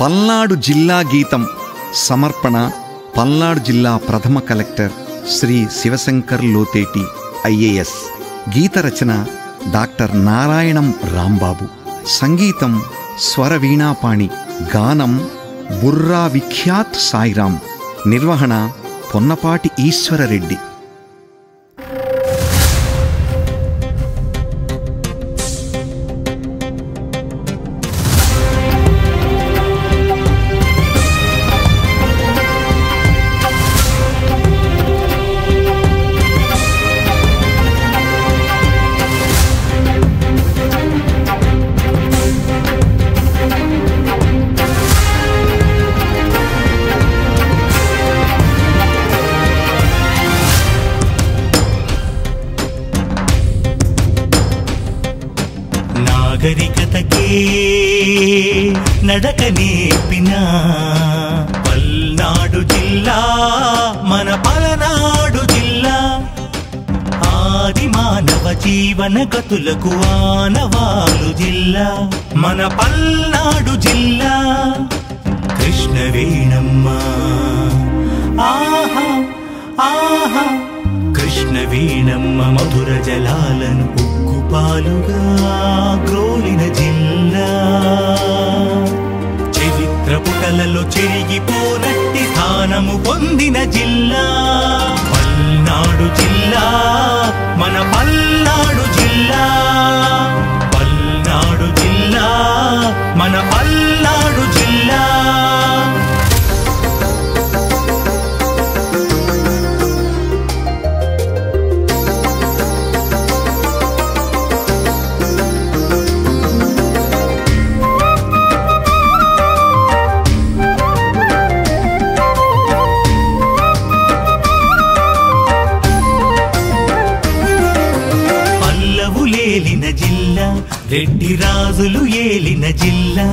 పల్నాడు జిల్లా గీతం సమర్పణ పల్నాడు జిల్లా ప్రథమ కలెక్టర్ శ్రీ శివశంకర్ లోతేటి ఐఏఎస్. గీత రచన డాక్టర్ నారాయణం రాంబాబు. సంగీతం స్వరవీణాపాణి. గానం బుర్రా విఖ్యాత్ సాయిరాం. నిర్వహణ పొన్నపాటి ఈశ్వరరెడ్డి. నాగరికతకే నడక నేర్పిన పల్నాడు జిల్లా మన పలనాడు జిల్లా. ఆది మానవ జీవన గతులకు ఆనవాలు జిల్లా మన పల్నాడు జిల్లా. కృష్ణవేణమ్మ ఆహా ఆహా, కృష్ణవేణమ్మ మధుర జలాలను పాలుగా గ్రోలిన జిల్లా. చరిత్ర పుటలలో చెరిగిపోనట్టి స్థానము పొందిన జిల్లా పల్నాడు జిల్లా మన పల్నాడు జిల్లా. పల్నాడు జిల్లా మన పల్నాడు జిల్లా. రెడ్డి రాజులు ఏలిన జిల్లా.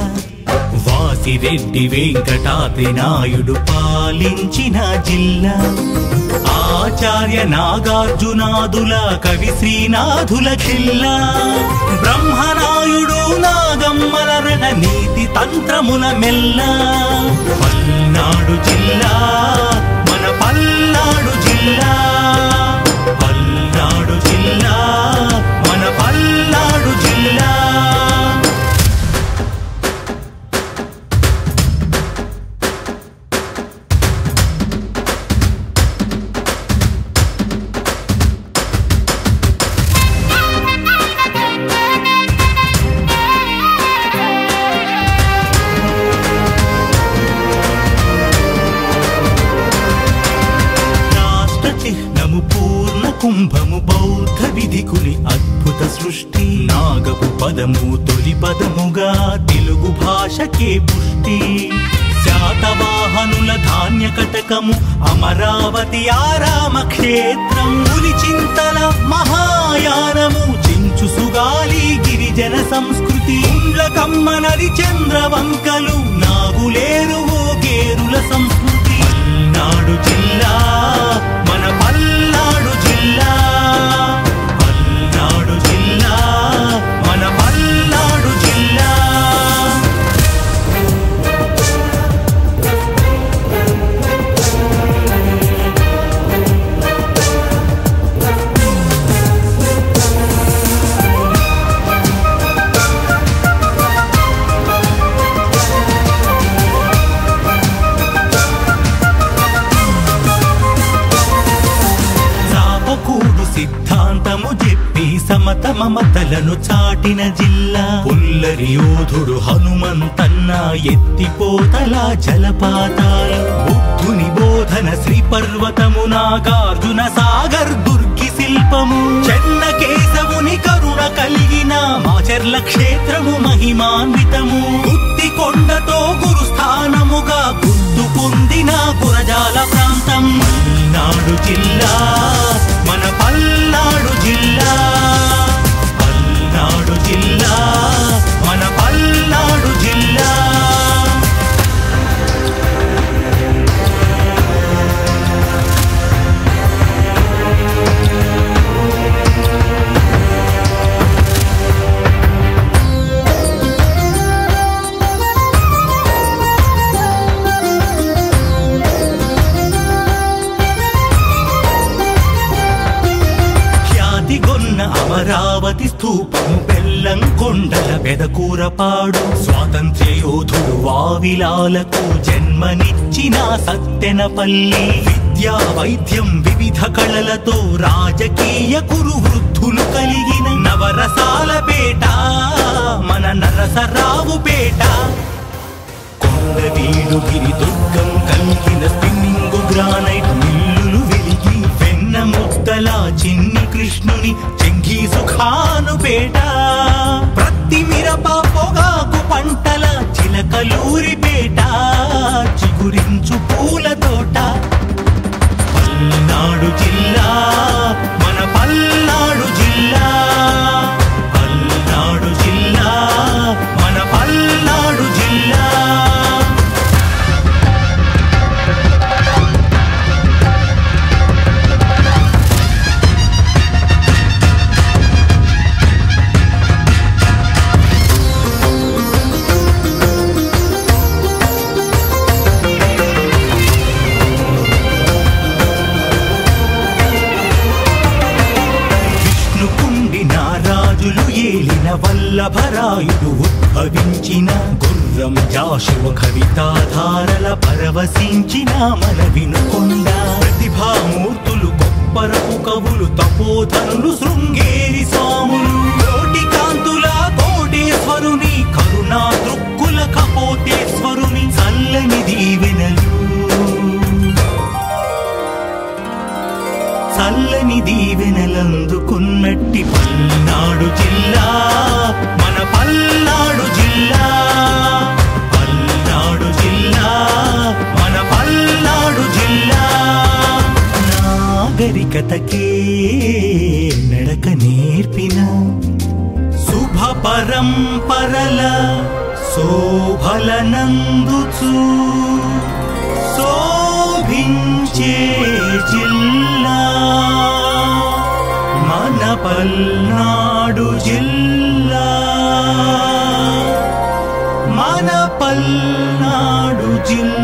వాసిరెడ్డి వెంకటాద్రి నాయుడు పాలించిన జిల్లా. ఆచార్య నాగార్జునాదుల కవి శ్రీనాథుల జిల్లా. బ్రహ్మనాయుడు నాగమ్మల రణ నీతి తంత్రముల మెల్ల. పల్నాడు జిల్లా మన పల్నాడు జిల్లా. పల్నాడు జిల్లా మన పల్నాడు జిల్లా. రాష్ట్ర చిహ్నము పూర్ణ కుంభము బౌద్ధ విధికుని అద్భుత సృష్టి. నాగపు పదము తొలి పదముగా తెలుగు భాషకే పుష్టి. శాతవాహనుల ధాన్య కటకము అమరావతి ఆరామ క్షేత్రం. పులిచింతల మహాయానము చెంచు సుగాలి గిరిజన సంస్కృతి. ఉండ్లకమ్మ నది చంద్రవంకలు నాగులేరు గేరుల సంస్కృతి. పల్నాడు జిల్లా మన పల్నాడు జిల్లా. పల్నాడు జిల్లా మన పల్నాడు జిల్లా. సిద్ధాంతము చెప్పి సమత మమతలను చాటిన జిల్లా. పుల్లరి యోధుడు హనుమంతన్న ఎత్తిపోతల జలపాతాలు. బుద్ధుని బోధన శ్రీ పర్వతము నాగార్జున సాగర్ దుర్గి శిల్పము. చెన్న కేశవుని కరుణ కలిగిన మాచర్ల క్షేత్రము మహిమాన్వితము. గుత్తి కొండతో గురుస్థానముగా గుర్తు పొందిన గురజాల ప్రాంతం. పల్నాడు జిల్లా మన పల్నాడు జిల్లా. పల్నాడు జిల్లా మన పల్నాడు జిల్లా. అమరావతి స్థూపము, బెల్లం కొండల బెదకూరపాడు, స్వాతంత్ర్య యోధుడు వావిలాలకు జన్మనిచ్చిన సత్తెనపల్లి, విద్యా వైద్యం వివిధ కళలతో రాజకీయ కురు వృద్ధులు కలిగిన నవరసాల పేట మన నరసరావుపేట. కొండవీడుగిరి దుర్గం కలిగిన స్పిన్నింగ్ గ్రానైట్ మిల్లులు వెలిగి వెన్న ముద్దల చిన్ని కృష్ణుని చెంగీసు ఖానుపేట. ప్రతి మిరప పొగాకు పంటల చిలకలూరిపేట, చిగురించు పూల తోట. పల్నాడు జిల్లా మన పల్నాడు జిల్లా, పల్నాడు జిల్లా మన పల్నాడు జిల్లా. ఏలిన వల్లభరాయుడు ఉద్భవించిన గుర్రం జాషువ కవితాధారల పరవశించిన మన వినుకొండ. ప్రతిభామూర్తులు కొప్పరపు కవులు తపోధనులు శృంగేరి స్వాములు, కోటి కాంతుల కోటేశ్వరుని కరుణా దృక్కుల కపోతేశ్వరుని చల్లని దీవెనలు, చల్లని దీవెనలందుకున్నట్టి పల్నాడు జిల్లా మన పల్నాడు జిల్లా, పల్నాడు జిల్లా మన పల్నాడు జిల్లా. నాగరికతకే నడక నేర్పిన శుభ పరంపరల శోభలనందుచు శోభించే జిల్లా మన పల్నాడు జిల్లా, మన పల్నాడు జిల్లా.